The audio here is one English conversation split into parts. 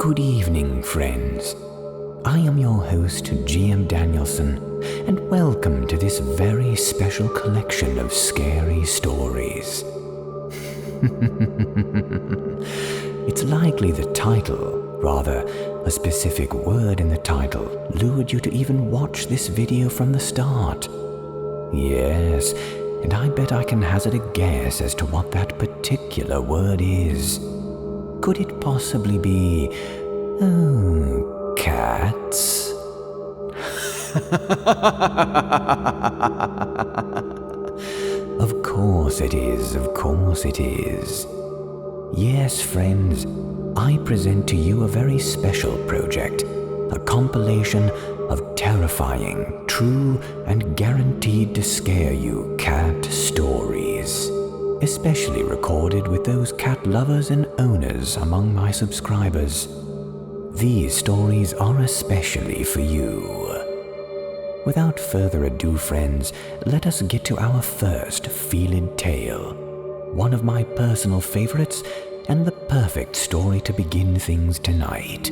Good evening, friends. I am your host, GM Danielson, and welcome to this very special collection of scary stories. It's likely the title, rather, a specific word in the title, lured you to even watch this video from the start. Yes, and I bet I can hazard a guess as to what that particular word is. Could it possibly be, cats? Of course it is, of course it is. Yes, friends, I present to you a very special project, a compilation of terrifying, true, and guaranteed to scare you cat stories, especially recorded with those cat lovers and owners among my subscribers. These stories are especially for you. Without further ado, friends, let us get to our first feeled tale, one of my personal favorites and the perfect story to begin things tonight.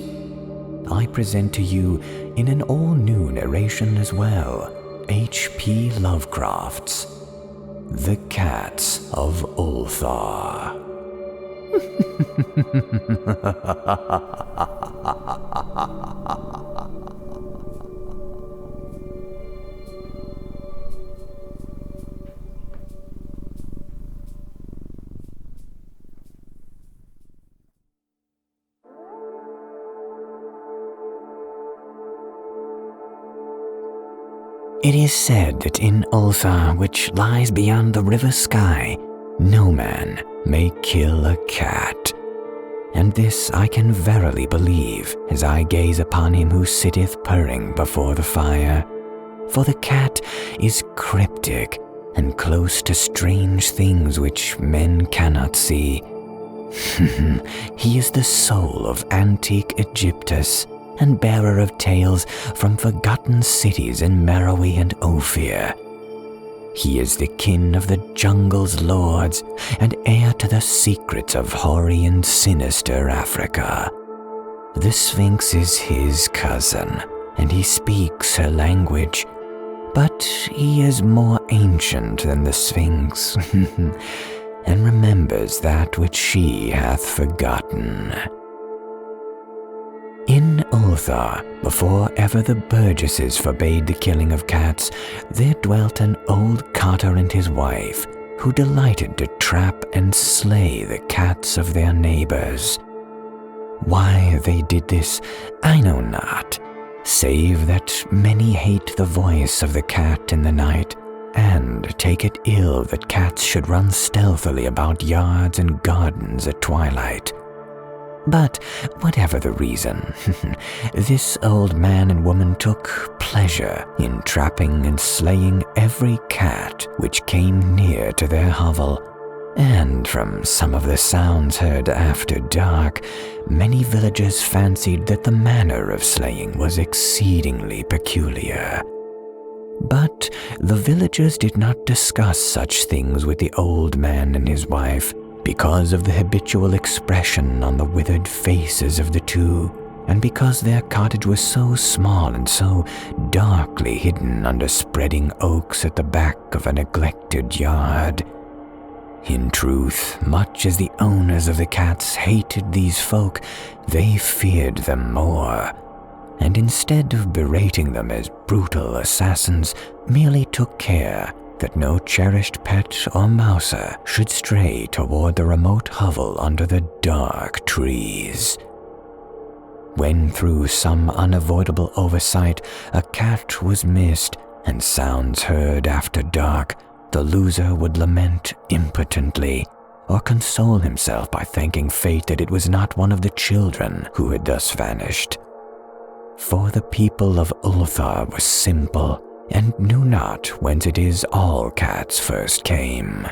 I present to you, in an all-new narration as well, HP Lovecraft's The Cats of Ulthar. It is said that in Ulthar, which lies beyond the river Sky, no man may kill a cat. And this I can verily believe, as I gaze upon him who sitteth purring before the fire. For the cat is cryptic, and close to strange things which men cannot see. He is the soul of antique Egyptus, and bearer of tales from forgotten cities in Meroe and Ophir. He is the kin of the jungle's lords, and heir to the secrets of hoary and sinister Africa. The Sphinx is his cousin, and he speaks her language, but he is more ancient than the Sphinx, and remembers that which she hath forgotten. In Ulthar, before ever the burgesses forbade the killing of cats, there dwelt an old carter and his wife, who delighted to trap and slay the cats of their neighbors. Why they did this, I know not, save that many hate the voice of the cat in the night, and take it ill that cats should run stealthily about yards and gardens at twilight. But whatever the reason, this old man and woman took pleasure in trapping and slaying every cat which came near to their hovel, and from some of the sounds heard after dark, many villagers fancied that the manner of slaying was exceedingly peculiar. But the villagers did not discuss such things with the old man and his wife, because of the habitual expression on the withered faces of the two, and because their cottage was so small and so darkly hidden under spreading oaks at the back of a neglected yard. In truth, much as the owners of the cats hated these folk, they feared them more, and instead of berating them as brutal assassins, merely took care that no cherished pet or mouser should stray toward the remote hovel under the dark trees. When through some unavoidable oversight a cat was missed and sounds heard after dark, the loser would lament impotently, or console himself by thanking fate that it was not one of the children who had thus vanished. For the people of Ulthar were simple, and knew not whence it is all cats first came.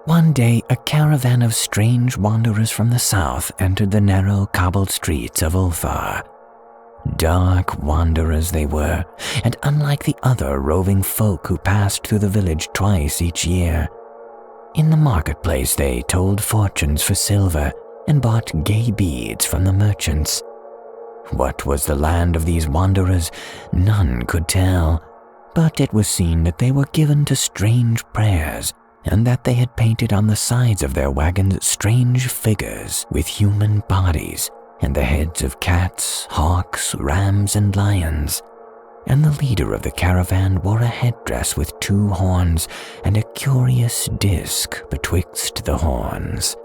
One day, a caravan of strange wanderers from the south entered the narrow cobbled streets of Ulthar. Dark wanderers they were, and unlike the other roving folk who passed through the village twice each year. In the marketplace they told fortunes for silver, and bought gay beads from the merchants. What was the land of these wanderers, none could tell, but it was seen that they were given to strange prayers, and that they had painted on the sides of their wagons strange figures with human bodies, and the heads of cats, hawks, rams, and lions. And the leader of the caravan wore a headdress with 2 horns and a curious disc betwixt the horns.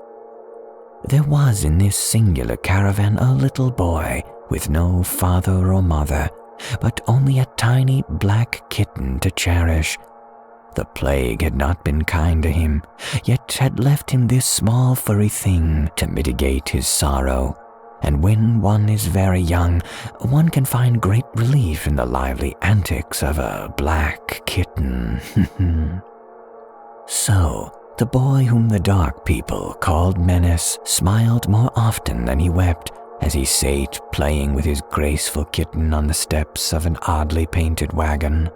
There was in this singular caravan a little boy with no father or mother, but only a tiny black kitten to cherish. The plague had not been kind to him, yet had left him this small furry thing to mitigate his sorrow. And when one is very young, one can find great relief in the lively antics of a black kitten. So, the boy whom the dark people called Menace smiled more often than he wept, as he sate playing with his graceful kitten on the steps of an oddly painted wagon.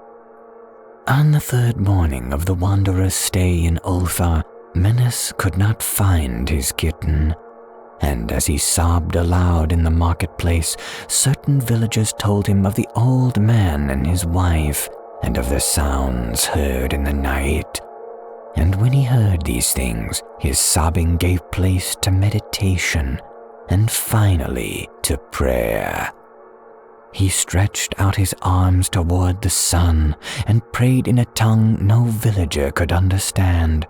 On the 3rd morning of the wanderer's stay in Ulthar, Menace could not find his kitten, and as he sobbed aloud in the marketplace, certain villagers told him of the old man and his wife, and of the sounds heard in the night. And when he heard these things, his sobbing gave place to meditation, and finally to prayer. He stretched out his arms toward the sun and prayed in a tongue no villager could understand,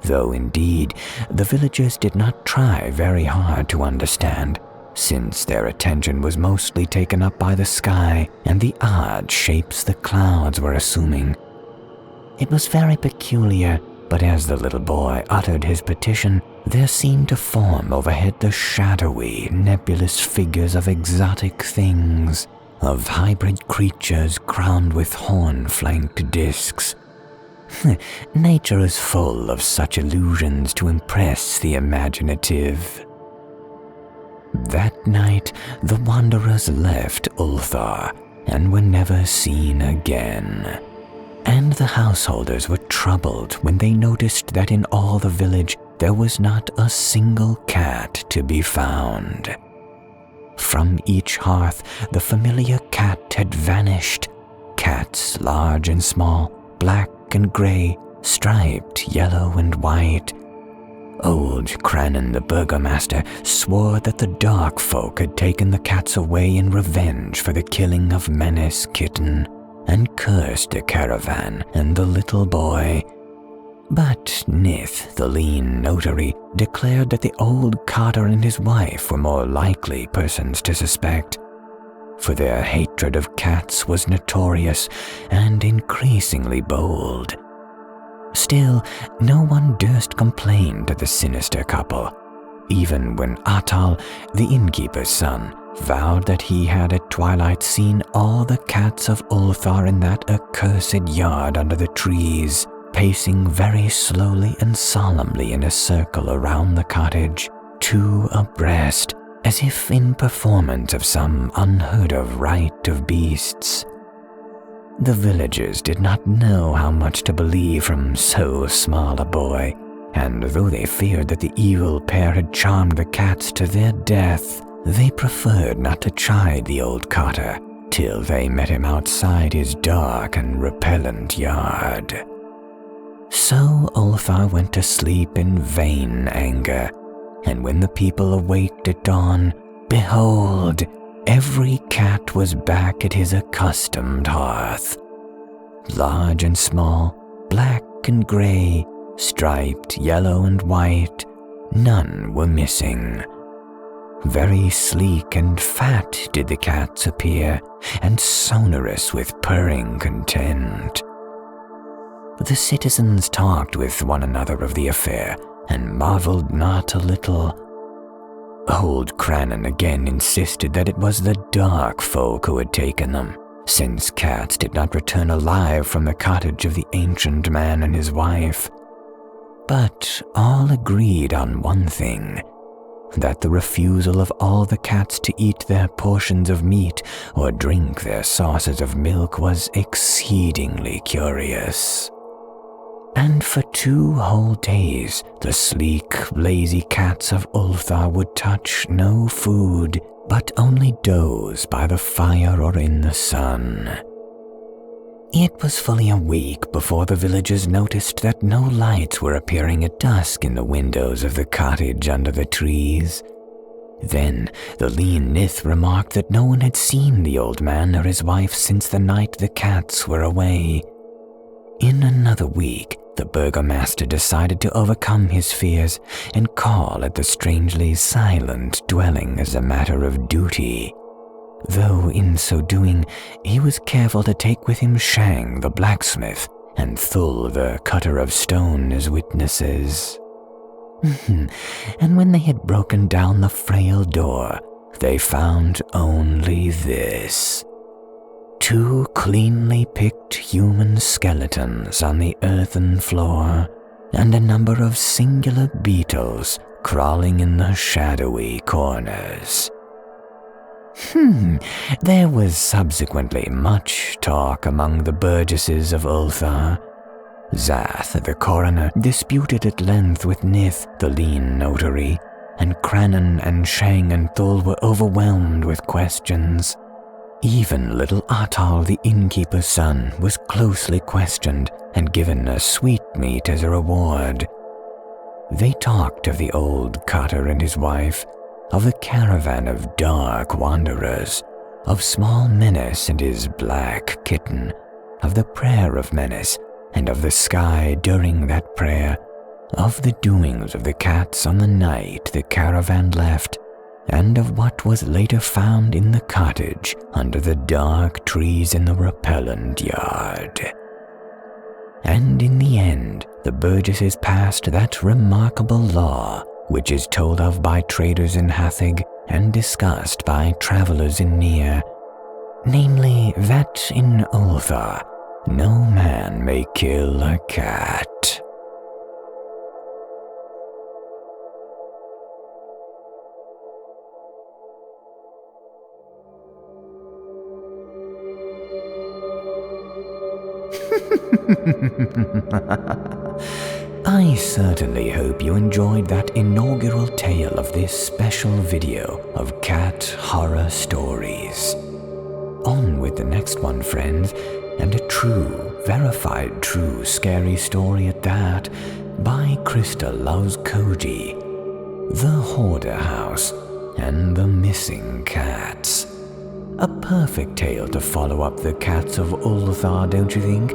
though indeed the villagers did not try very hard to understand, since their attention was mostly taken up by the sky and the odd shapes the clouds were assuming. It was very peculiar, but as the little boy uttered his petition, there seemed to form overhead the shadowy, nebulous figures of exotic things, of hybrid creatures crowned with horn-flanked discs. Nature is full of such illusions to impress the imaginative. That night, the wanderers left Ulthar and were never seen again. And the householders were troubled when they noticed that in all the village there was not a single cat to be found. From each hearth the familiar cat had vanished. Cats large and small, black and grey, striped yellow and white. Old Crannan the burgomaster swore that the dark folk had taken the cats away in revenge for the killing of Menace Kitten, and cursed the caravan and the little boy. But Nith, the lean notary, declared that the old carter and his wife were more likely persons to suspect, for their hatred of cats was notorious and increasingly bold. Still, no one durst complain to the sinister couple, even when Atal, the innkeeper's son, vowed that he had at twilight seen all the cats of Ulthar in that accursed yard under the trees, pacing very slowly and solemnly in a circle around the cottage, 2 abreast, as if in performance of some unheard-of rite of beasts. The villagers did not know how much to believe from so small a boy, and though they feared that the evil pair had charmed the cats to their death, they preferred not to chide the old carter till they met him outside his dark and repellent yard. So Ulthar went to sleep in vain anger, and when the people awaked at dawn, behold, every cat was back at his accustomed hearth. Large and small, black and grey, striped yellow and white, none were missing. Very sleek and fat did the cats appear, and sonorous with purring content. The citizens talked with one another of the affair, and marveled not a little. Old Crannan again insisted that it was the dark folk who had taken them, since cats did not return alive from the cottage of the ancient man and his wife. But all agreed on one thing, that the refusal of all the cats to eat their portions of meat or drink their saucers of milk was exceedingly curious. And for 2 whole days, the sleek, lazy cats of Ulthar would touch no food, but only doze by the fire or in the sun. It was fully a week before the villagers noticed that no lights were appearing at dusk in the windows of the cottage under the trees. Then the lean Nith remarked that no one had seen the old man or his wife since the night the cats were away. In another week, the burgomaster decided to overcome his fears and call at the strangely silent dwelling as a matter of duty. Though in so doing, he was careful to take with him Shang the blacksmith and Thul the cutter of stone as witnesses. And when they had broken down the frail door, they found only this: 2 cleanly picked human skeletons on the earthen floor, and a number of singular beetles crawling in the shadowy corners. There was subsequently much talk among the burgesses of Ulthar. Zath, the coroner, disputed at length with Nith, the lean notary, and Crannan and Shang and Thul were overwhelmed with questions. Even little Atal, the innkeeper's son, was closely questioned and given a sweetmeat as a reward. They talked of the old cutter and his wife, of the caravan of dark wanderers, of Small Menace and his black kitten, of the prayer of Menace, and of the sky during that prayer, of the doings of the cats on the night the caravan left, and of what was later found in the cottage under the dark trees in the repellent yard. And in the end, the burgesses passed that remarkable law which is told of by traders in Hathig and discussed by travelers in Nier, namely that in Ulthar no man may kill a cat. I certainly hope you enjoyed that inaugural tale of this special video of cat horror stories. On with the next one, friends, and a true, verified true scary story at that, by Krista Loves Koji, The Hoarder House and the Missing Cats. A perfect tale to follow up the Cats of Ulthar, don't you think?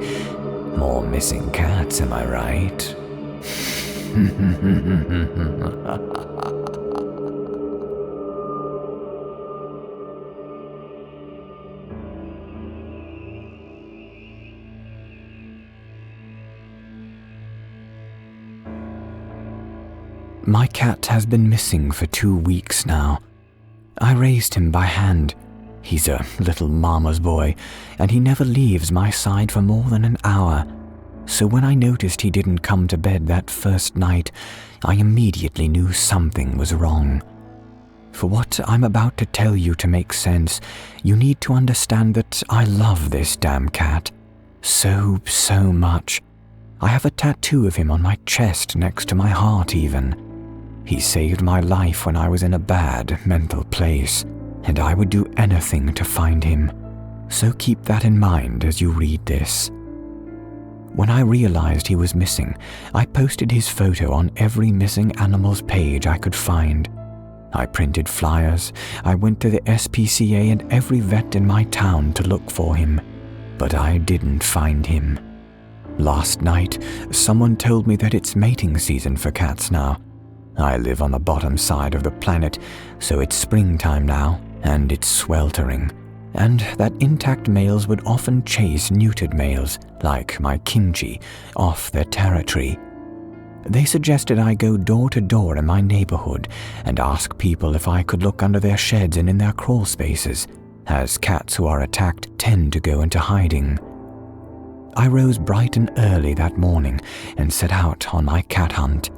More missing cats, am I right? My cat has been missing for 2 weeks now. I raised him by hand. He's a little mama's boy, and he never leaves my side for more than an hour. So when I noticed he didn't come to bed that first night, I immediately knew something was wrong. For what I'm about to tell you to make sense, you need to understand that I love this damn cat. So much. I have a tattoo of him on my chest next to my heart even. He saved my life when I was in a bad mental place, and I would do anything to find him. So keep that in mind as you read this. When I realized he was missing, I posted his photo on every missing animals page I could find. I printed flyers, I went to the SPCA and every vet in my town to look for him, but I didn't find him. Last night, someone told me that it's mating season for cats now. I live on the bottom side of the planet, so it's springtime now, and it's sweltering, and that intact males would often chase neutered males, like my Kimchi, off their territory. They suggested I go door to door in my neighborhood and ask people if I could look under their sheds and in their crawl spaces, as cats who are attacked tend to go into hiding. I rose bright and early that morning and set out on my cat hunt.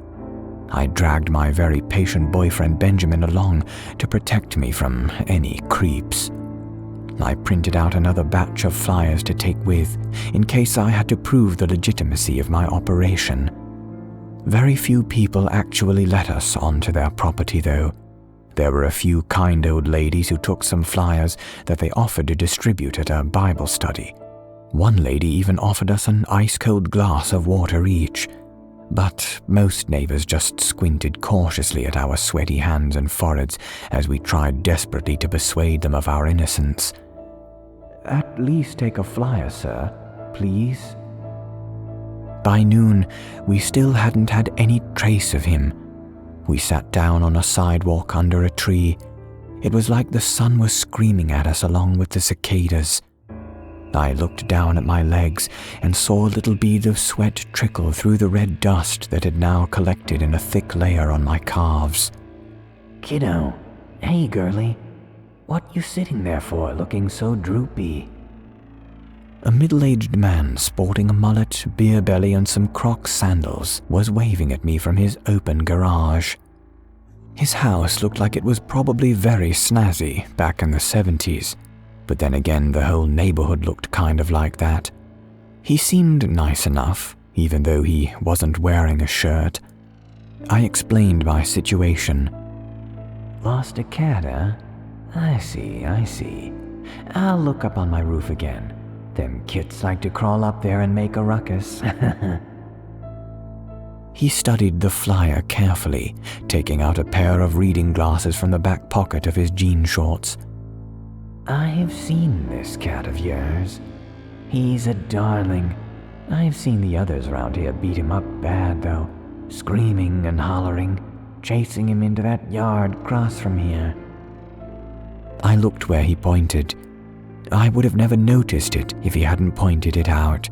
I dragged my very patient boyfriend Benjamin along to protect me from any creeps. I printed out another batch of flyers to take with, in case I had to prove the legitimacy of my operation. Very few people actually let us onto their property, though. There were a few kind old ladies who took some flyers that they offered to distribute at a Bible study. One lady even offered us an ice-cold glass of water each, but most neighbors just squinted cautiously at our sweaty hands and foreheads as we tried desperately to persuade them of our innocence. "At least take a flyer, sir, please." By noon, we still hadn't had any trace of him. We sat down on a sidewalk under a tree. It was like the sun was screaming at us along with the cicadas. I looked down at my legs and saw a little bead of sweat trickle through the red dust that had now collected in a thick layer on my calves. "Kiddo, hey girlie, what you sitting there for, looking so droopy?" A middle-aged man sporting a mullet, beer belly and some Crocs sandals was waving at me from his open garage. His house looked like it was probably very snazzy back in the 70s, but then again the whole neighborhood looked kind of like that. He seemed nice enough, even though he wasn't wearing a shirt. I explained my situation. "Lost a cat, huh? I see. I'll look up on my roof again. Them kits like to crawl up there and make a ruckus." He studied the flyer carefully, taking out a pair of reading glasses from the back pocket of his jean shorts. "I've seen this cat of yours. He's a darling. I've seen the others around here beat him up bad, though, screaming and hollering, chasing him into that yard across from here." I looked where he pointed. I would have never noticed it if he hadn't pointed it out.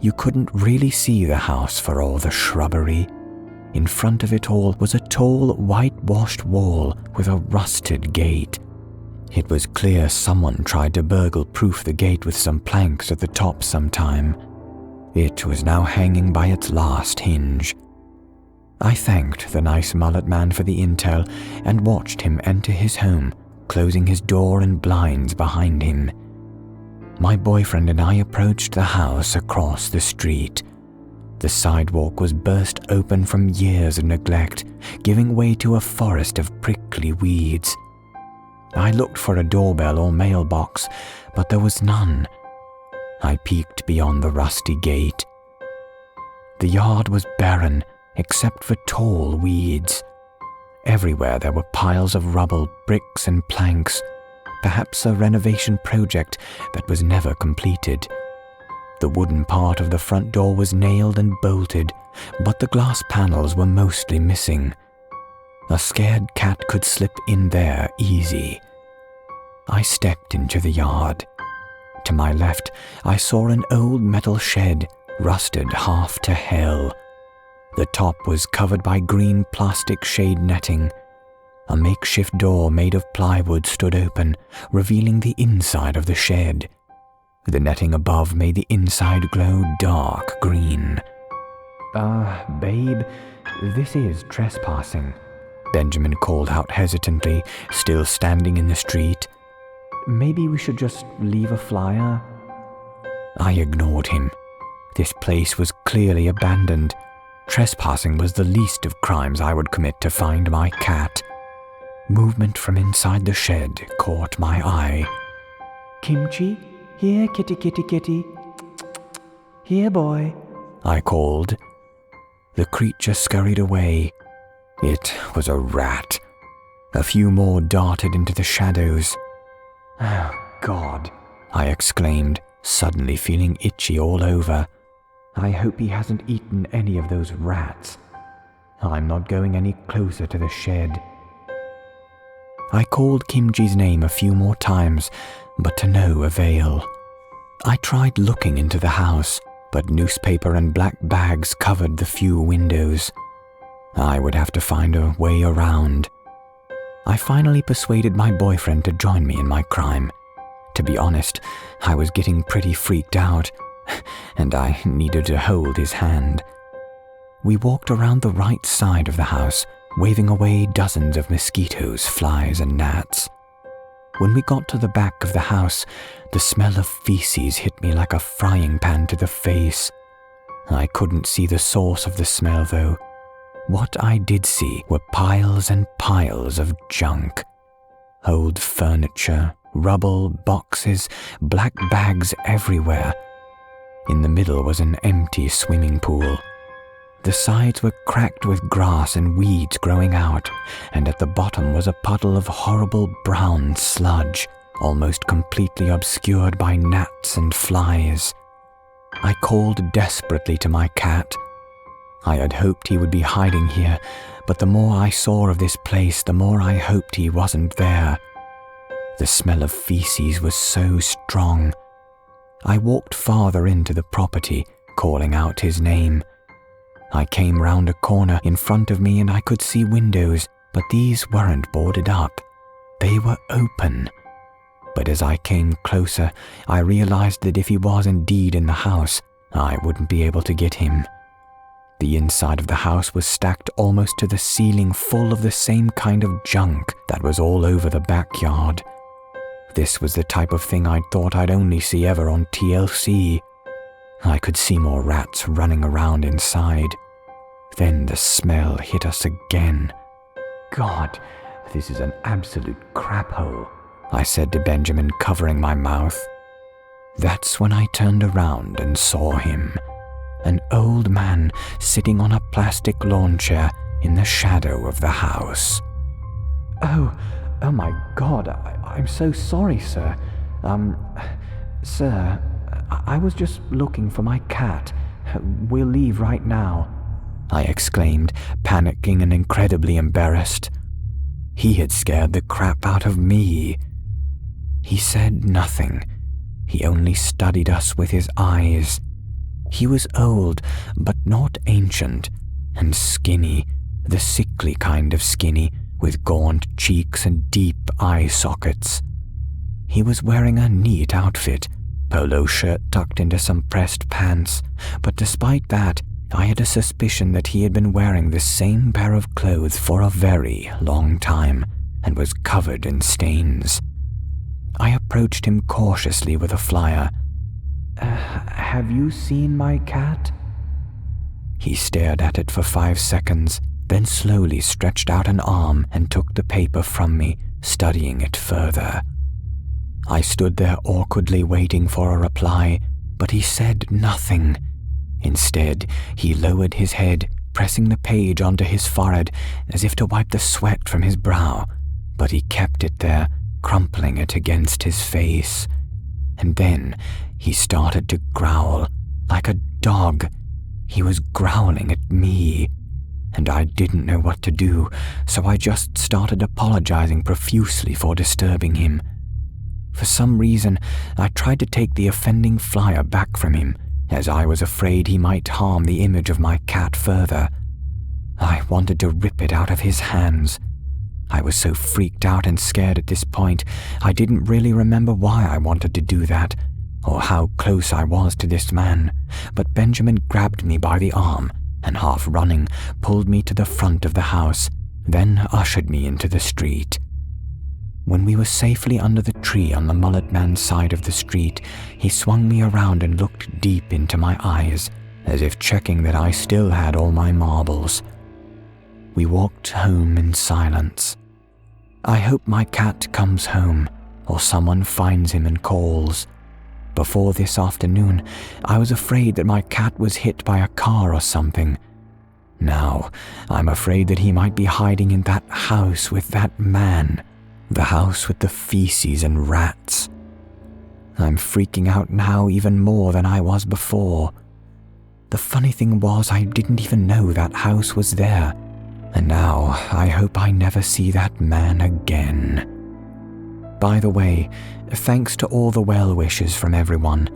You couldn't really see the house for all the shrubbery. In front of it all was a tall, whitewashed wall with a rusted gate. It was clear someone tried to burgle-proof the gate with some planks at the top sometime. It was now hanging by its last hinge. I thanked the nice mullet man for the intel and watched him enter his home, closing his door and blinds behind him. My boyfriend and I approached the house across the street. The sidewalk was burst open from years of neglect, giving way to a forest of prickly weeds. I looked for a doorbell or mailbox, but there was none. I peeked beyond the rusty gate. The yard was barren, except for tall weeds. Everywhere there were piles of rubble, bricks and planks, perhaps a renovation project that was never completed. The wooden part of the front door was nailed and bolted, but the glass panels were mostly missing. A scared cat could slip in there easy. I stepped into the yard. To my left, I saw an old metal shed, rusted half to hell. The top was covered by green plastic shade netting. A makeshift door made of plywood stood open, revealing the inside of the shed. The netting above made the inside glow dark green. Babe, this is trespassing," Benjamin called out hesitantly, still standing in the street. "Maybe we should just leave a flyer?" I ignored him. This place was clearly abandoned. Trespassing was the least of crimes I would commit to find my cat. Movement from inside the shed caught my eye. "Kimchi, here kitty kitty kitty. Here boy," I called. The creature scurried away. It was a rat. A few more darted into the shadows. "Oh God," I exclaimed, suddenly feeling itchy all over. I hope he hasn't eaten any of those rats. I'm not going any closer to the shed. I called Kimchi's name a few more times, but to no avail. I tried looking into the house, but newspaper and black bags covered the few windows. I would have to find a way around. I finally persuaded my boyfriend to join me in my crime. To be honest, I was getting pretty freaked out, and I needed to hold his hand. We walked around the right side of the house, waving away dozens of mosquitoes, flies, and gnats. When we got to the back of the house, the smell of feces hit me like a frying pan to the face. I couldn't see the source of the smell, though. What I did see were piles and piles of junk. Old furniture, rubble, boxes, black bags everywhere. In the middle was an empty swimming pool. The sides were cracked with grass and weeds growing out, and at the bottom was a puddle of horrible brown sludge, almost completely obscured by gnats and flies. I called desperately to my cat. I had hoped he would be hiding here, but the more I saw of this place, the more I hoped he wasn't there. The smell of feces was so strong. I walked farther into the property, calling out his name. I came round a corner in front of me and I could see windows, but these weren't boarded up. They were open. But as I came closer, I realized that if he was indeed in the house, I wouldn't be able to get him. The inside of the house was stacked almost to the ceiling, full of the same kind of junk that was all over the backyard. This was the type of thing I'd thought I'd only see ever on TLC. I could see more rats running around inside. Then the smell hit us again. "God, this is an absolute crap hole," I said to Benjamin, covering my mouth. That's when I turned around and saw him. An old man sitting on a plastic lawn chair in the shadow of the house. Oh my God, I'm so sorry, sir. Sir, I was just looking for my cat. We'll leave right now," I exclaimed, panicking and incredibly embarrassed. He had scared the crap out of me. He said nothing. He only studied us with his eyes. He was old, but not ancient, and skinny, the sickly kind of skinny, with gaunt cheeks and deep eye sockets. He was wearing a neat outfit, polo shirt tucked into some pressed pants, but despite that, I had a suspicion that he had been wearing the same pair of clothes for a very long time and was covered in stains. I approached him cautiously with a flyer. Have you seen my cat?" He stared at it for 5 seconds, then slowly stretched out an arm and took the paper from me, studying it further. I stood there awkwardly waiting for a reply, but he said nothing. Instead, he lowered his head, pressing the page onto his forehead as if to wipe the sweat from his brow, but he kept it there, crumpling it against his face. And then he started to growl, like a dog. He was growling at me, and I didn't know what to do, so I just started apologizing profusely for disturbing him. For some reason, I tried to take the offending flyer back from him, as I was afraid he might harm the image of my cat further. I wanted to rip it out of his hands. I was so freaked out and scared at this point, I didn't really remember why I wanted to do that, or how close I was to this man, but Benjamin grabbed me by the arm and, half running, pulled me to the front of the house, then ushered me into the street. When we were safely under the tree on the mullet man's side of the street, he swung me around and looked deep into my eyes, as if checking that I still had all my marbles. We walked home in silence. I hope my cat comes home, or someone finds him and calls. Before this afternoon, I was afraid that my cat was hit by a car or something. Now, I'm afraid that he might be hiding in that house with that man. The house with the feces and rats. I'm freaking out now even more than I was before. The funny thing was, I didn't even know that house was there, and now I hope I never see that man again. By the way, thanks to all the well wishes from everyone.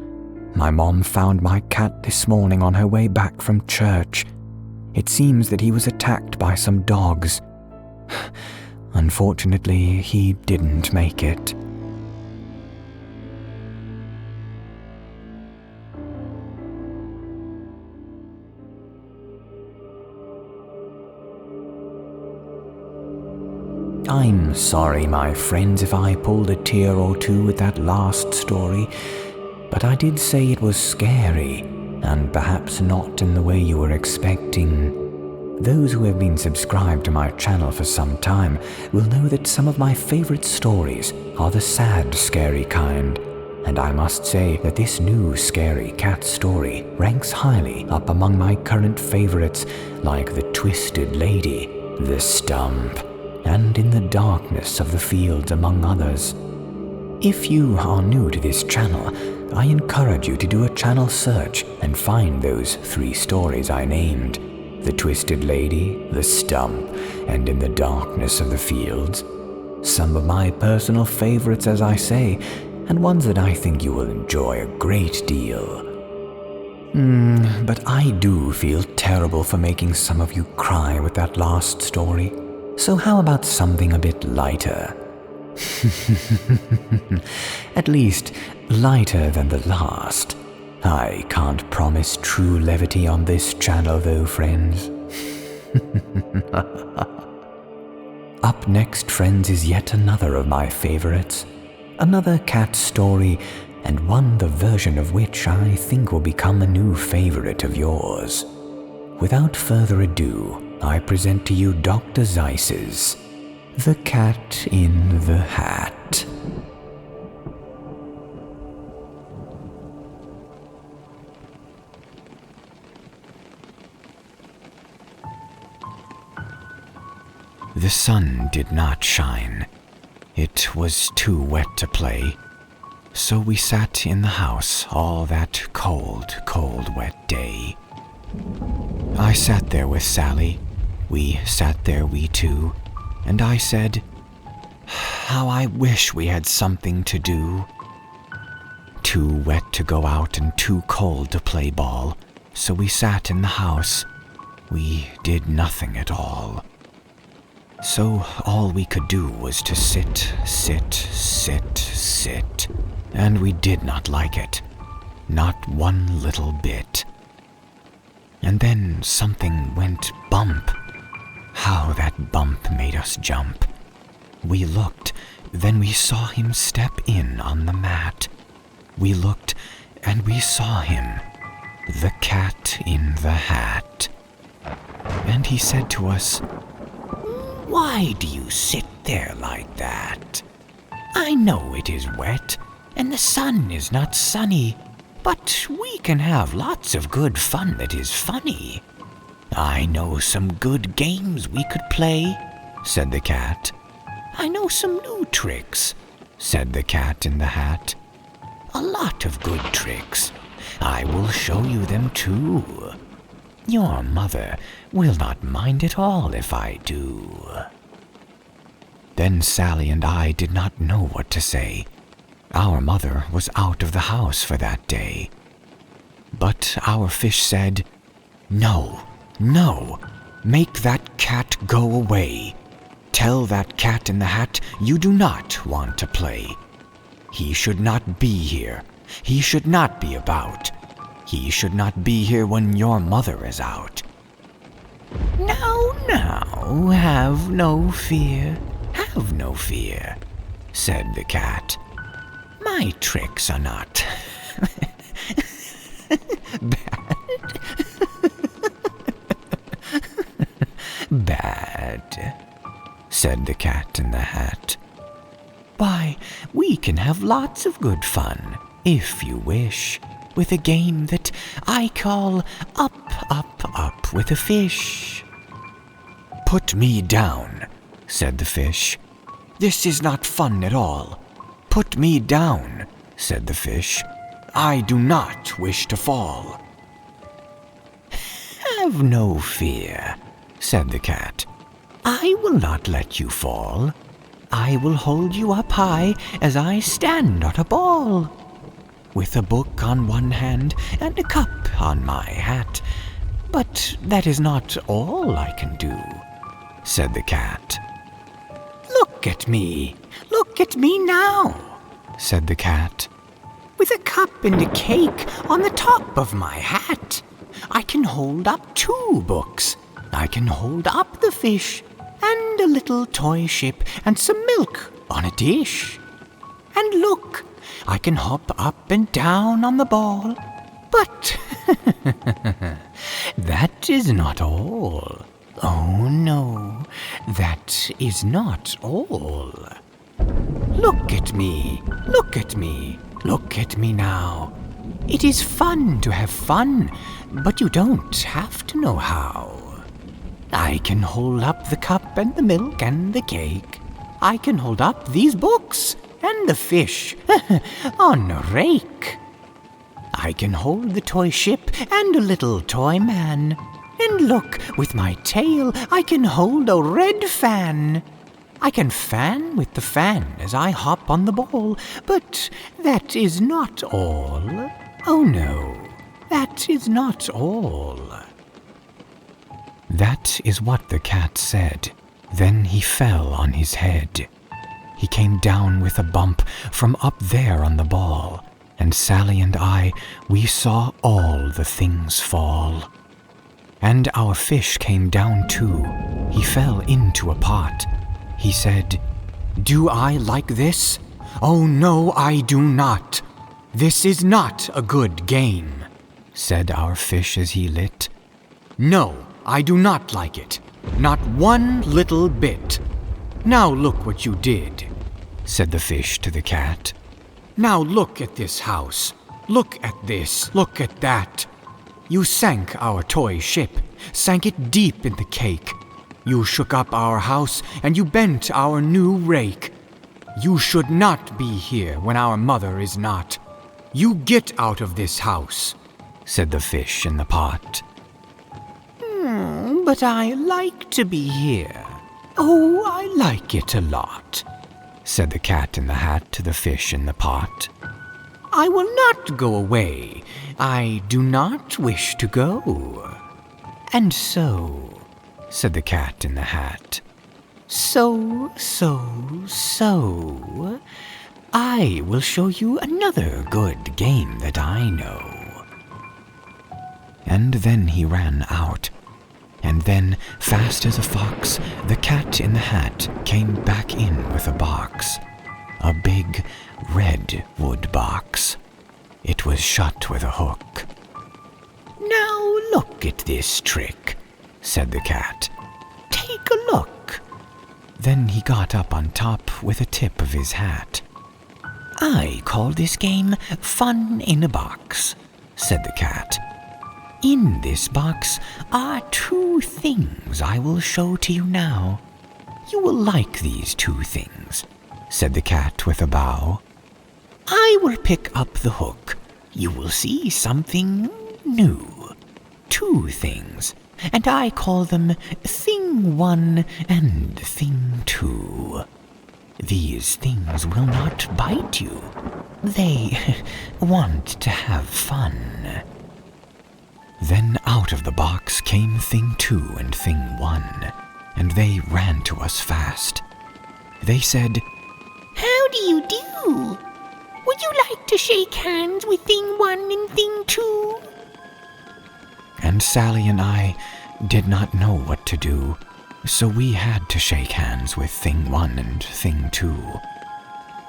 My mom found my cat this morning on her way back from church. It seems that he was attacked by some dogs. Unfortunately, he didn't make it. I'm sorry, my friends, if I pulled a tear or two with that last story, but I did say it was scary, and perhaps not in the way you were expecting. Those who have been subscribed to my channel for some time will know that some of my favorite stories are the sad, scary kind, and I must say that this new scary cat story ranks highly up among my current favorites, like The Twisted Lady, The Stump, and In the Darkness of the Fields, among others. If you are new to this channel, I encourage you to do a channel search and find those 3 stories I named: The Twisted Lady, The Stump, and In the Darkness of the Fields. Some of my personal favorites, as I say, and ones that I think you will enjoy a great deal. But I do feel terrible for making some of you cry with that last story. So how about something a bit lighter? At least, lighter than the last. I can't promise true levity on this channel though, friends. Up next, friends, is yet another of my favorites. Another cat story, and one the version of which I think will become a new favorite of yours. Without further ado, I present to you Dr. Zeiss's The Cat in the Hat. The sun did not shine. It was too wet to play, so we sat in the house all that cold, wet day. I sat there with Sally. We sat there, we two, and I said, "How I wish we had something to do." Too wet to go out and too cold to play ball, so we sat in the house. We did nothing at all. So all we could do was to sit, and we did not like it, not one little bit. And then something went bump. How that bump made us jump. We looked, then we saw him step in on the mat. We looked, and we saw him, the cat in the hat. And he said to us, "Why do you sit there like that? I know it is wet, and the sun is not sunny, but we can have lots of good fun that is funny. I know some good games we could play," said the cat. "I know some new tricks," said the cat in the hat. "A lot of good tricks. I will show you them too. Your mother will not mind at all if I do." Then Sally and I did not know what to say. Our mother was out of the house for that day. But our fish said, "No, no, make that cat go away. Tell that cat in the hat you do not want to play. He should not be here. He should not be about. He should not be here when your mother is out." Now, have no fear, have no fear," said the cat. "My tricks are not bad, said the cat in the hat. "Why, we can have lots of good fun, if you wish, with a game that I call Up, Up, Up with a Fish." "Put me down," said the fish. "This is not fun at all. Put me down," said the fish. "I do not wish to fall." "Have no fear," said the cat. "I will not let you fall. I will hold you up high as I stand on a ball, with a book on one hand and a cup on my hat. But that is not all I can do," said the cat. Look at me now," said the cat. "With a cup and a cake on the top of my hat. I can hold up 2 books. I can hold up the fish and a little toy ship and some milk on a dish. And look, I can hop up and down on the ball. But that is not all. Oh no, that is not all. Look at me, look at me, look at me now. It is fun to have fun, but you don't have to know how. I can hold up the cup and the milk and the cake. I can hold up these books and the fish on a rake. I can hold the toy ship and a little toy man. And look, with my tail I can hold a red fan. I can fan with the fan as I hop on the ball, but that is not all. Oh no, that is not all. That is what the cat said. Then he fell on his head. He came down with a bump from up there on the ball, and Sally and I, we saw all the things fall. And our fish came down too. He fell into a pot. He said, "Do I like this? Oh no, I do not. This is not a good game," said our fish as he lit. "No, I do not like it. Not one little bit. Now look what you did," said the fish to the cat. "Now look at this house. Look at this. Look at that. You sank our toy ship, sank it deep in the cake. You shook up our house and you bent our new rake. You should not be here when our mother is not. You get out of this house," said the fish in the pot. "But I like to be here. Oh, I like it a lot," said the cat in the hat to the fish in the pot. "I will not go away. I do not wish to go." "And so," said the cat in the hat, so, I will show you another good game that I know." And then he ran out. And then, fast as a fox, the cat in the hat came back in with a box. A big, red wood box. It was shut with a hook. "Now look at this trick," said the cat. "Take a look." Then he got up on top with a tip of his hat. "I call this game Fun in a Box," said the cat. "In this box are 2 things I will show to you now. You will like these 2 things," said the cat with a bow. "I will pick up the hook. You will see something new. 2 things, and I call them Thing 1 and Thing 2. These things will not bite you. They want to have fun." Then out of the box came Thing 2 and Thing 1, and they ran to us fast. They said, "How do you do? Would you like to shake hands with Thing 1 and Thing 2? And Sally and I did not know what to do, so we had to shake hands with Thing 1 and Thing 2.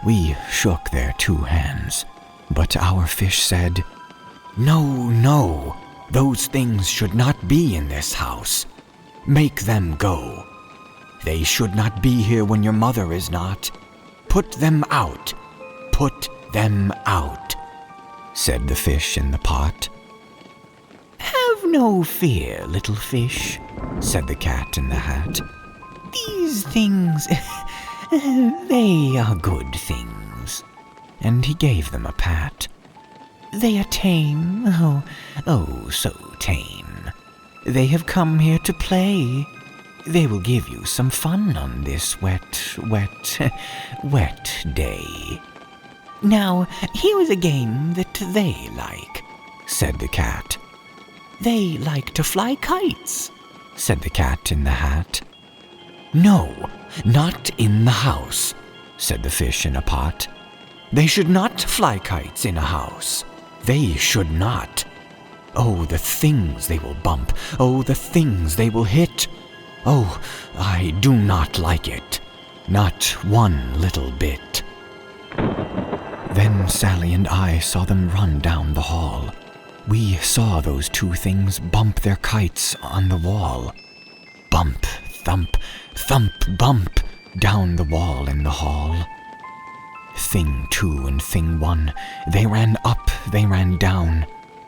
We shook their 2 hands, but our fish said, "No, no. Those things should not be in this house. Make them go. They should not be here when your mother is not. Put them out. Put them out," said the fish in the pot. "Have no fear, little fish," said the cat in the hat. "These things, they are good things." And he gave them a pat. "They are tame, oh, so tame. They have come here to play. They will give you some fun on this wet day. Now, here is a game that they like," said the cat. "They like to fly kites," said the cat in the hat. "No, not in the house," said the fish in a pot. "They should not fly kites in a house. They should not. Oh, the things they will bump. Oh, the things they will hit. Oh, I do not like it. Not one little bit." Then Sally and I saw them run down the hall. We saw those two things bump their kites on the wall. Bump, thump, thump, bump, down the wall in the hall. Thing 2 and Thing 1, they ran up, they ran down.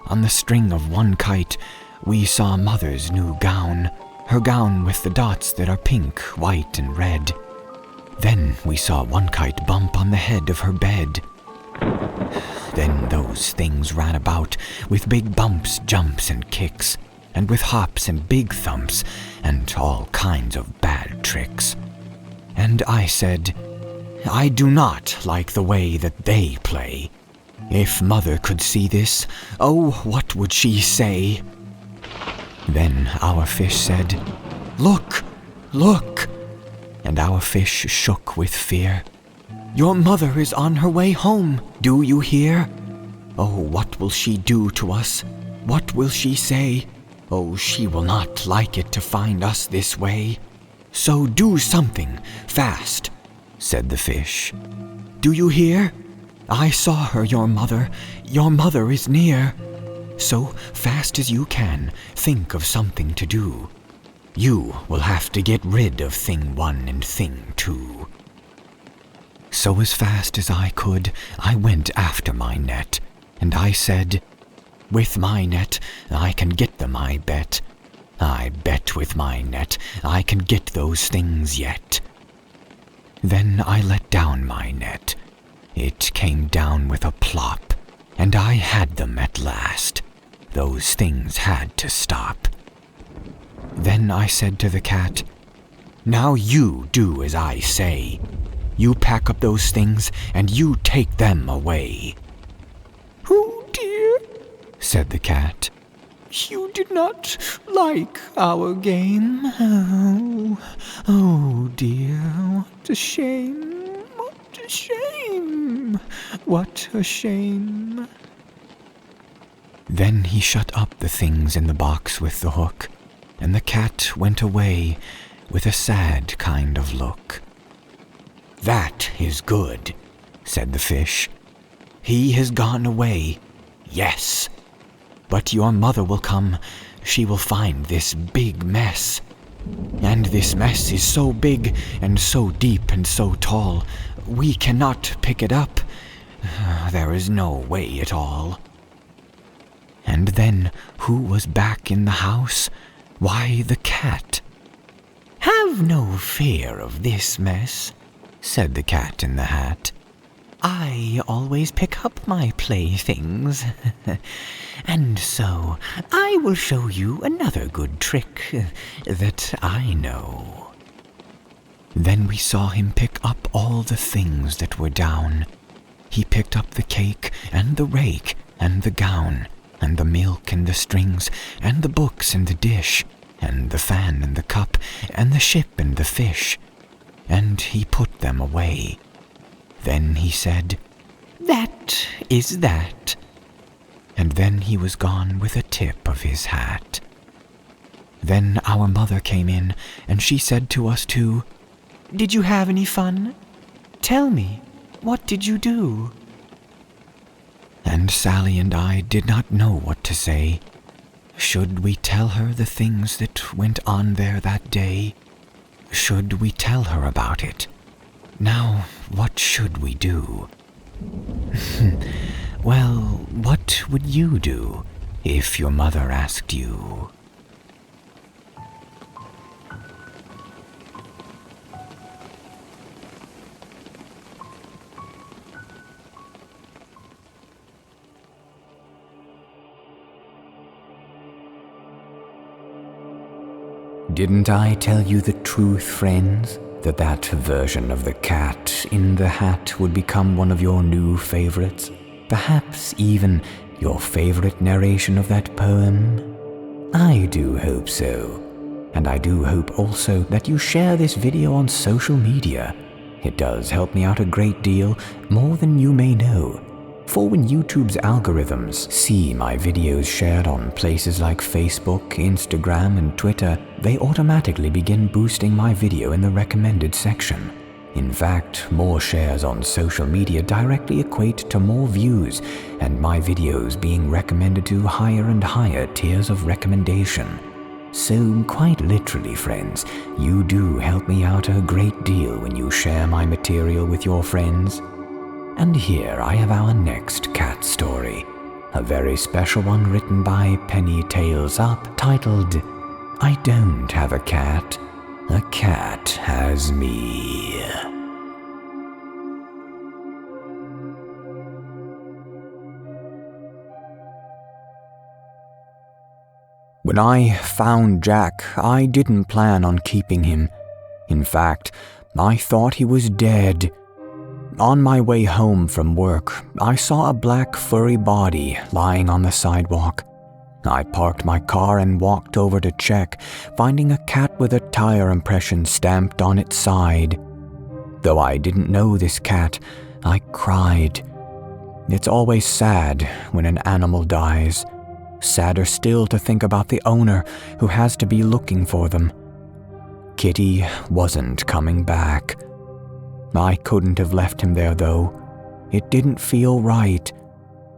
On the string of one kite, we saw Mother's new gown, her gown with the dots that are pink, white, and red. Then we saw one kite bump on the head of her bed. Then those things ran about with big bumps, jumps, and kicks, and with hops and big thumps, and all kinds of bad tricks. And I said, "I do not like the way that they play. If Mother could see this, oh, what would she say?" Then our fish said, "Look, look!" And our fish shook with fear. "Your mother is on her way home, do you hear? Oh, what will she do to us? What will she say? Oh, she will not like it to find us this way. So do something, fast," said the fish. "Do you hear? I saw her, your mother is near. So fast as you can, think of something to do. You will have to get rid of Thing 1 and Thing 2. So as fast as I could, I went after my net, and I said, "With my net, I can get them, I bet. I bet with my net, I can get those things yet." Then I let down my net. It came down with a plop, and I had them at last. Those things had to stop. Then I said to the cat, "Now you do as I say. You pack up those things, and you take them away." "Oh dear," said the cat. "You did not like our game. Oh dear, what a shame, what a shame, what a shame." Then he shut up the things in the box with the hook, and the cat went away with a sad kind of look. "That is good," said the fish. "He has gone away, yes. But your mother will come. She will find this big mess. And this mess is so big and so deep and so tall, we cannot pick it up. There is no way at all." And then who was back in the house? Why, the cat. "Have no fear of this mess," said the cat in the hat. "I always pick up my playthings. And so I will show you another good trick that I know." Then we saw him pick up all the things that were down. He picked up the cake and the rake and the gown and the milk and the strings and the books and the dish and the fan and the cup and the ship and the fish, and he put them away. Then he said, "That is that." And then he was gone with a tip of his hat. Then our mother came in, and she said to us too, "Did you have any fun? Tell me, what did you do?" And Sally and I did not know what to say. Should we tell her the things that went on there that day? Should we tell her about it? Now, what should we do? Well, what would you do if your mother asked you? Didn't I tell you the truth, friends? That version of the cat in the hat would become one of your new favorites? Perhaps even your favorite narration of that poem? I do hope so. And I do hope also that you share this video on social media. It does help me out a great deal, more than you may know. For when YouTube's algorithms see my videos shared on places like Facebook, Instagram, and Twitter, they automatically begin boosting my video in the recommended section. In fact, more shares on social media directly equate to more views and my videos being recommended to higher and higher tiers of recommendation. So quite literally, friends, you do help me out a great deal when you share my material with your friends. And here I have our next cat story, a very special one written by Penny Tails Up, titled, I Don't Have a Cat, a Cat Has Me. When I found Jack, I didn't plan on keeping him. In fact, I thought he was dead. On my way home from work, I saw a black furry body lying on the sidewalk. I parked my car and walked over to check, finding a cat with a tire impression stamped on its side. Though I didn't know this cat, I cried. It's always sad when an animal dies. Sadder still to think about the owner who has to be looking for them. Kitty wasn't coming back. I couldn't have left him there though. It didn't feel right.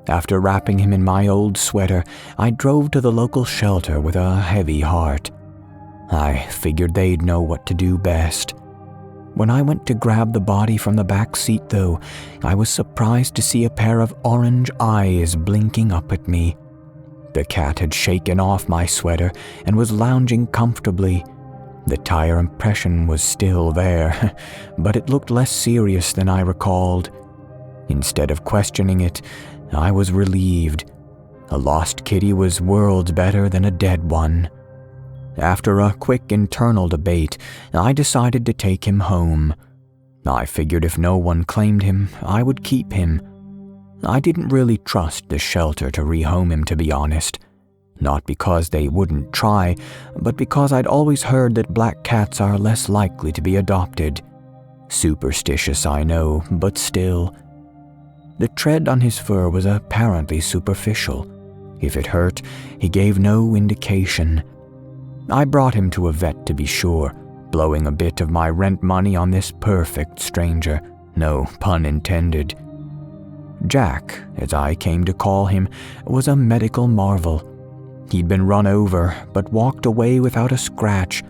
After wrapping him in my old sweater, I drove to the local shelter with a heavy heart. I figured they'd know what to do best. When I went to grab the body from the back seat though, I was surprised to see a pair of orange eyes blinking up at me. The cat had shaken off my sweater and was lounging comfortably. The tire impression was still there, but it looked less serious than I recalled. Instead of questioning it, I was relieved. A lost kitty was worlds better than a dead one. After a quick internal debate, I decided to take him home. I figured if no one claimed him, I would keep him. I didn't really trust the shelter to rehome him, to be honest. Not because they wouldn't try, but because I'd always heard that black cats are less likely to be adopted. Superstitious, I know, but still. The tread on his fur was apparently superficial. If it hurt, he gave no indication. I brought him to a vet to be sure, blowing a bit of my rent money on this perfect stranger. No pun intended. Jack, as I came to call him, was a medical marvel. He'd been run over, but walked away without a scratch.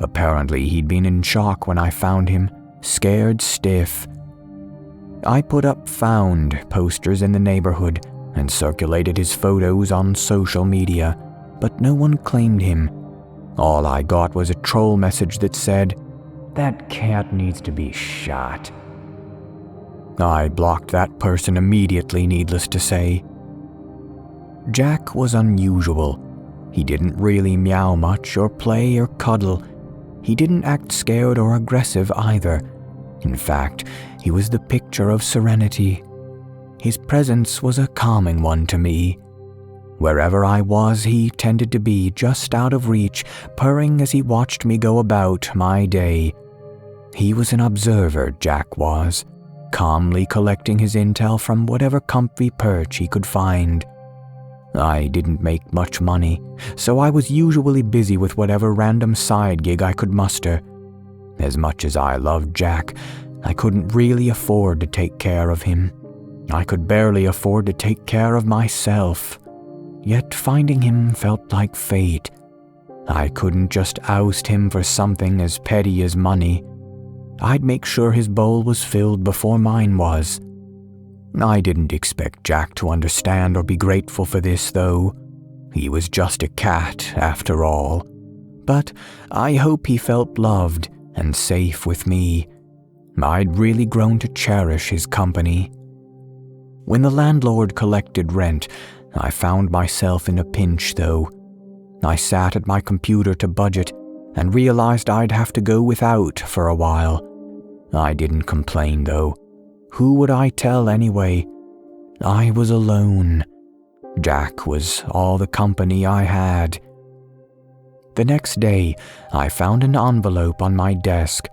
Apparently, he'd been in shock when I found him, scared stiff. I put up found posters in the neighborhood and circulated his photos on social media, but no one claimed him. All I got was a troll message that said, "That cat needs to be shot." I blocked that person immediately, needless to say. Jack was unusual. He didn't really meow much or play or cuddle. He didn't act scared or aggressive either. In fact, he was the picture of serenity. His presence was a calming one to me. Wherever I was, he tended to be just out of reach, purring as he watched me go about my day. He was an observer, Jack was, calmly collecting his intel from whatever comfy perch he could find. I didn't make much money, so I was usually busy with whatever random side gig I could muster. As much as I loved Jack, I couldn't really afford to take care of him. I could barely afford to take care of myself. Yet finding him felt like fate. I couldn't just oust him for something as petty as money. I'd make sure his bowl was filled before mine was. I didn't expect Jack to understand or be grateful for this, though. He was just a cat, after all. But I hope he felt loved and safe with me. I'd really grown to cherish his company. When the landlord collected rent, I found myself in a pinch, though. I sat at my computer to budget and realized I'd have to go without for a while. I didn't complain, though. Who would I tell anyway? I was alone. Jack was all the company I had. The next day, I found an envelope on my desk.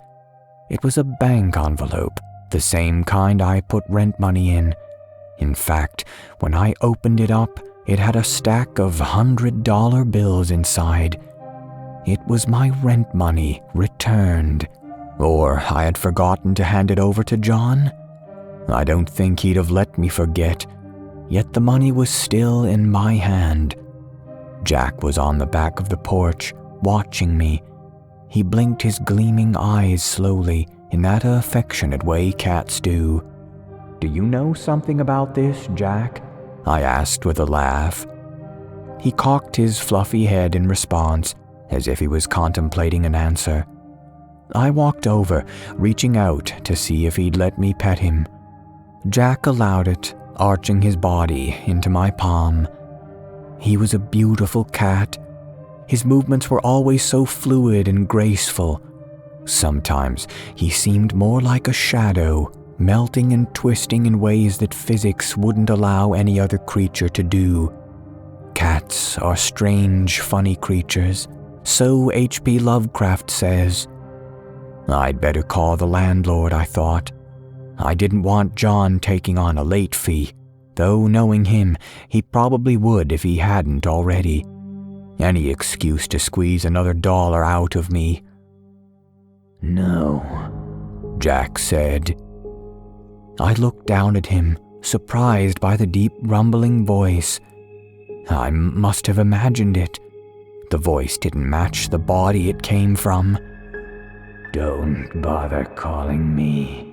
It was a bank envelope, the same kind I put rent money in. In fact, when I opened it up, it had a stack of $100 bills inside. It was my rent money returned. Or I had forgotten to hand it over to John. I don't think he'd have let me forget, yet the money was still in my hand. Jack was on the back of the porch, watching me. He blinked his gleaming eyes slowly, in that affectionate way cats do. "Do you know something about this, Jack?" I asked with a laugh. He cocked his fluffy head in response, as if he was contemplating an answer. I walked over, reaching out to see if he'd let me pet him. Jack allowed it, arching his body into my palm. He was a beautiful cat. His movements were always so fluid and graceful. Sometimes he seemed more like a shadow, melting and twisting in ways that physics wouldn't allow any other creature to do. Cats are strange, funny creatures, so HP Lovecraft says. I'd better call the landlord, I thought. I didn't want John taking on a late fee, though knowing him, he probably would if he hadn't already. Any excuse to squeeze another dollar out of me. "No," Jack said. I looked down at him, surprised by the deep rumbling voice. I must have imagined it. The voice didn't match the body it came from. "Don't bother calling me,"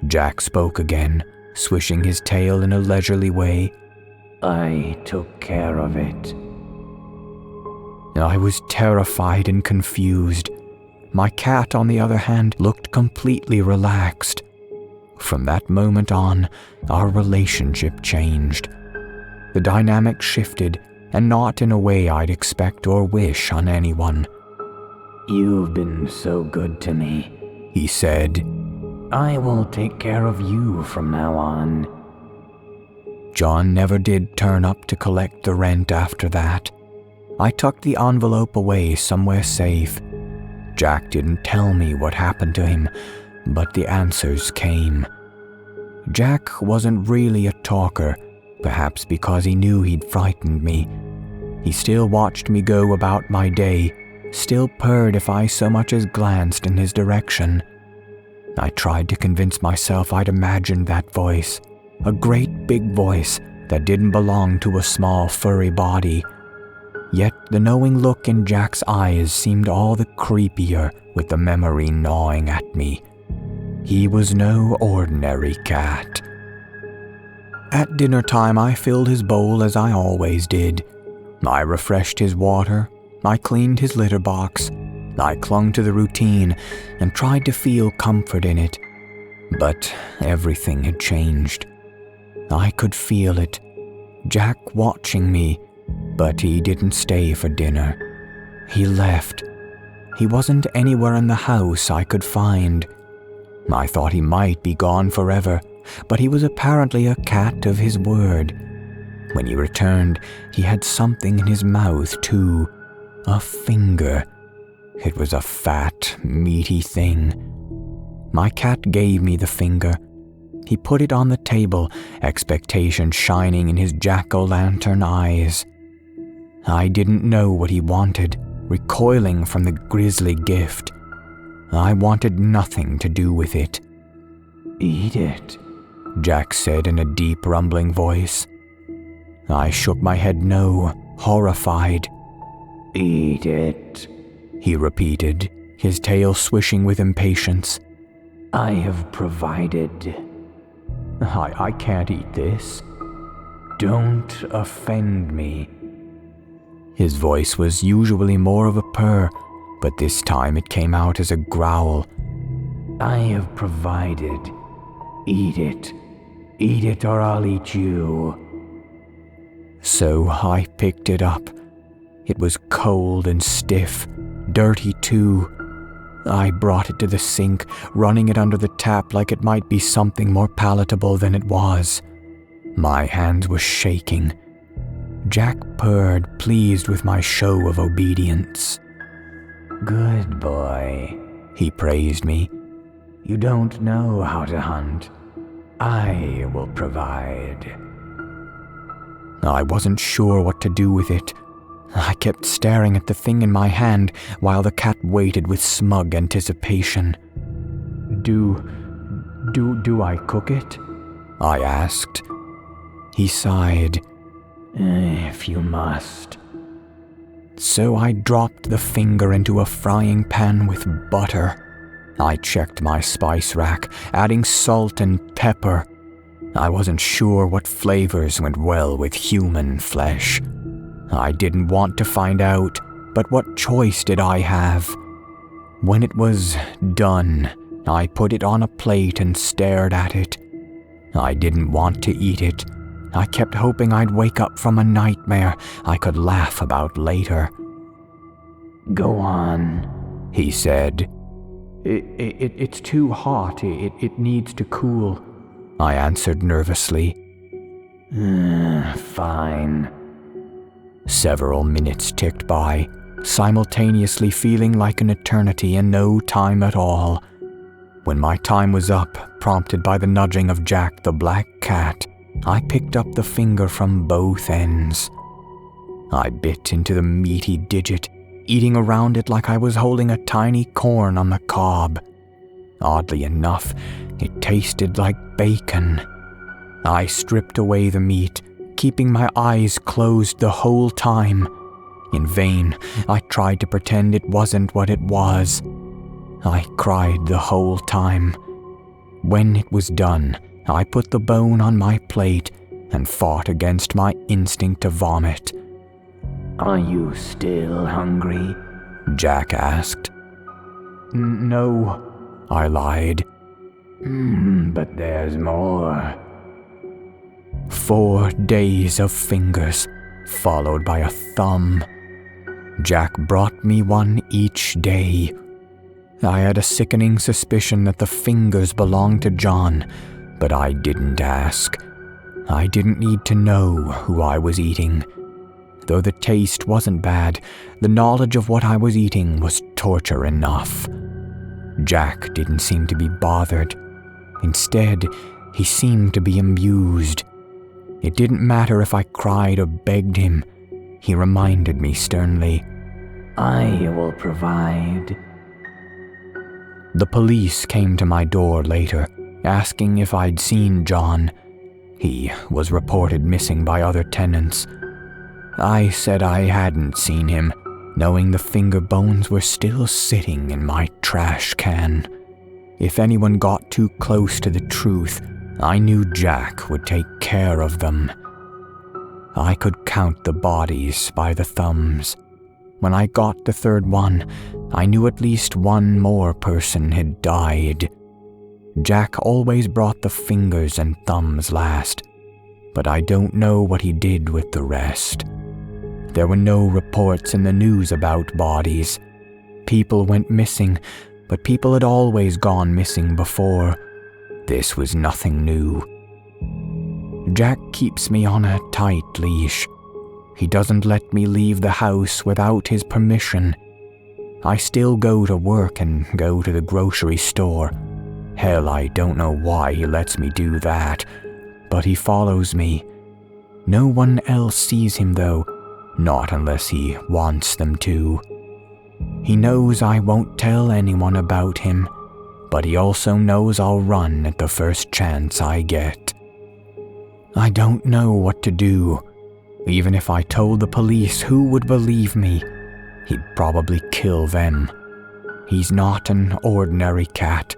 Jack spoke again, swishing his tail in a leisurely way. "I took care of it." I was terrified and confused. My cat, on the other hand, looked completely relaxed. From that moment on, our relationship changed. The dynamic shifted, and not in a way I'd expect or wish on anyone. "You've been so good to me," he said. "I will take care of you from now on." John never did turn up to collect the rent after that. I tucked the envelope away somewhere safe. Jack didn't tell me what happened to him, but the answers came. Jack wasn't really a talker, perhaps because he knew he'd frightened me. He still watched me go about my day, still purred if I so much as glanced in his direction. I tried to convince myself I'd imagined that voice, a great big voice that didn't belong to a small furry body. Yet the knowing look in Jack's eyes seemed all the creepier with the memory gnawing at me. He was no ordinary cat. At dinner time, I filled his bowl as I always did. I refreshed his water, I cleaned his litter box, I clung to the routine and tried to feel comfort in it. But everything had changed. I could feel it. Jack watching me, but he didn't stay for dinner. He left. He wasn't anywhere in the house I could find. I thought he might be gone forever, but he was apparently a cat of his word. When he returned, he had something in his mouth too. A finger. It was a fat, meaty thing. My cat gave me the finger. He put it on the table, expectation shining in his jack-o'-lantern eyes. I didn't know what he wanted, recoiling from the grisly gift. I wanted nothing to do with it. "Eat it," Jack said in a deep, rumbling voice. I shook my head no, horrified. "Eat it," he repeated, his tail swishing with impatience. "I have provided." I can't eat this." "Don't offend me." His voice was usually more of a purr, but this time it came out as a growl. "I have provided. Eat it. Eat it or I'll eat you." So I picked it up. It was cold and stiff, dirty too. I brought it to the sink, running it under the tap like it might be something more palatable than it was. My hands were shaking. Jack purred, pleased with my show of obedience. "Good boy," he praised me. "You don't know how to hunt. I will provide." I wasn't sure what to do with it. I kept staring at the thing in my hand while the cat waited with smug anticipation. Do I cook it? I asked. He sighed. If you must. So I dropped the finger into a frying pan with butter. I checked my spice rack, adding salt and pepper. I wasn't sure what flavors went well with human flesh. I didn't want to find out, but what choice did I have? When it was done, I put it on a plate and stared at it. I didn't want to eat it. I kept hoping I'd wake up from a nightmare I could laugh about later. Go on, he said. It's too hot. It needs to cool, I answered nervously. Fine. Several minutes ticked by, simultaneously feeling like an eternity and no time at all. When my time was up, prompted by the nudging of Jack the black cat, I picked up the finger from both ends. I bit into the meaty digit, eating around it like I was holding a tiny corn on the cob. Oddly enough, it tasted like bacon. I stripped away the meat, keeping my eyes closed the whole time. In vain, I tried to pretend it wasn't what it was. I cried the whole time. When it was done, I put the bone on my plate and fought against my instinct to vomit. Are you still hungry? Jack asked. No, I lied. But there's more. 4 days of fingers, followed by a thumb. Jack brought me one each day. I had a sickening suspicion that the fingers belonged to John, but I didn't ask. I didn't need to know who I was eating. Though the taste wasn't bad, the knowledge of what I was eating was torture enough. Jack didn't seem to be bothered. Instead, he seemed to be amused. It didn't matter if I cried or begged him. He reminded me sternly, I will provide. The police came to my door later, asking if I'd seen John. He was reported missing by other tenants. I said I hadn't seen him, knowing the finger bones were still sitting in my trash can. If anyone got too close to the truth, I knew Jack would take care of them. I could count the bodies by the thumbs. When I got the third one, I knew at least one more person had died. Jack always brought the fingers and thumbs last, but I don't know what he did with the rest. There were no reports in the news about bodies. People went missing, but people had always gone missing before. This was nothing new. Jack keeps me on a tight leash. He doesn't let me leave the house without his permission. I still go to work and go to the grocery store. Hell, I don't know why he lets me do that, but he follows me. No one else sees him though, not unless he wants them to. He knows I won't tell anyone about him, but he also knows I'll run at the first chance I get. I don't know what to do. Even if I told the police, who would believe me? He'd probably kill them. He's not an ordinary cat.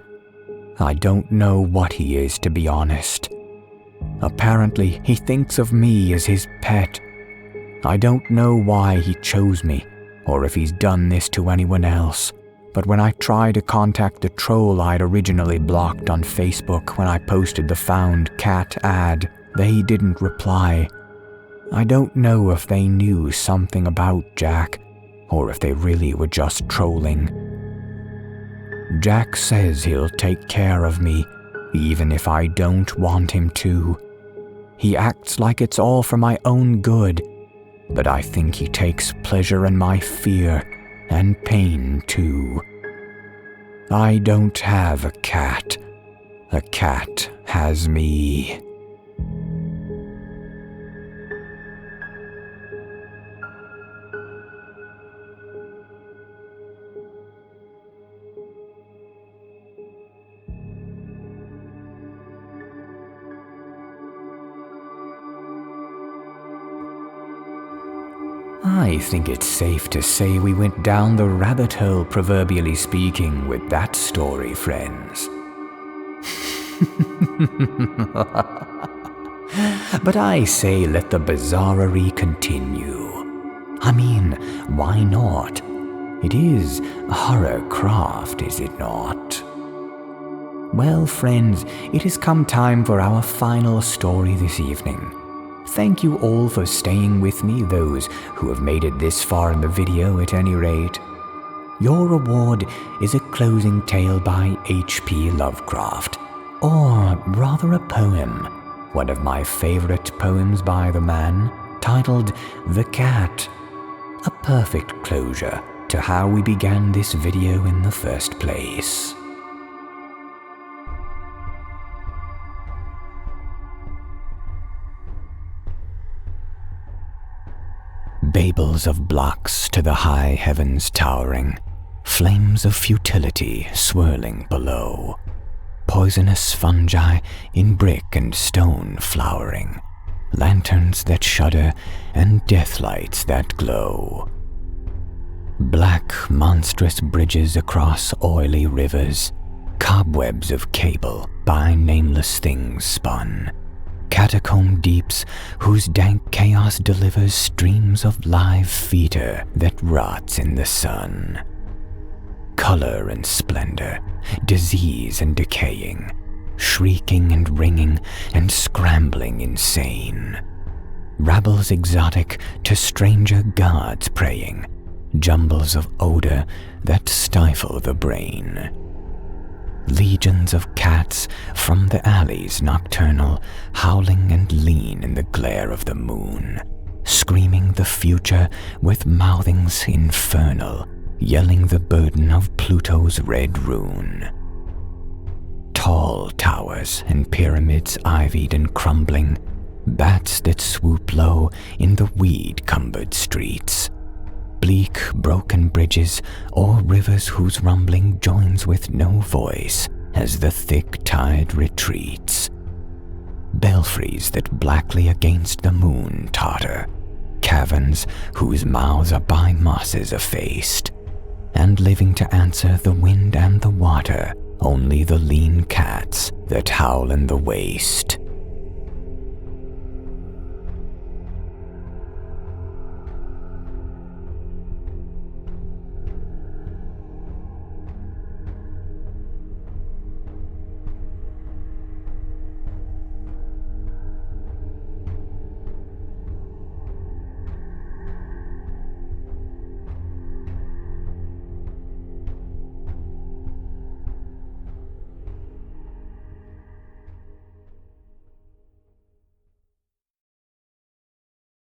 I don't know what he is, to be honest. Apparently, he thinks of me as his pet. I don't know why he chose me, or if he's done this to anyone else, but when I tried to contact the troll I'd originally blocked on Facebook when I posted the found cat ad, they didn't reply. I don't know if they knew something about Jack, or if they really were just trolling. Jack says he'll take care of me, even if I don't want him to. He acts like it's all for my own good, but I think he takes pleasure in my fear and pain too. I don't have a cat. A cat has me. I think it's safe to say we went down the rabbit hole, proverbially speaking, with that story, friends. But I say let the bizarrery continue. I mean, why not? It is Horrorcraft, is it not? Well, friends, it has come time for our final story this evening. Thank you all for staying with me, those who have made it this far in the video at any rate. Your reward is a closing tale by HP Lovecraft, or rather a poem, one of my favorite poems by the man, titled The Cat. A perfect closure to how we began this video in the first place. Babels of blocks to the high heavens towering, flames of futility swirling below, poisonous fungi in brick and stone flowering, lanterns that shudder and deathlights that glow. Black monstrous bridges across oily rivers, cobwebs of cable by nameless things spun, catacomb deeps whose dank chaos delivers streams of live fetor that rots in the sun. Color and splendor, disease and decaying, shrieking and ringing and scrambling insane. Rabbles exotic to stranger gods praying, jumbles of odor that stifle the brain. Legions of cats from the alleys nocturnal, howling and lean in the glare of the moon, screaming the future with mouthings infernal, yelling the burden of Pluto's red rune. Tall towers and pyramids ivied and crumbling, bats that swoop low in the weed-cumbered streets, bleak broken bridges or rivers whose rumbling joins with no voice as the thick tide retreats, belfries that blackly against the moon totter, caverns whose mouths are by mosses effaced, and living to answer the wind and the water, only the lean cats that howl in the waste.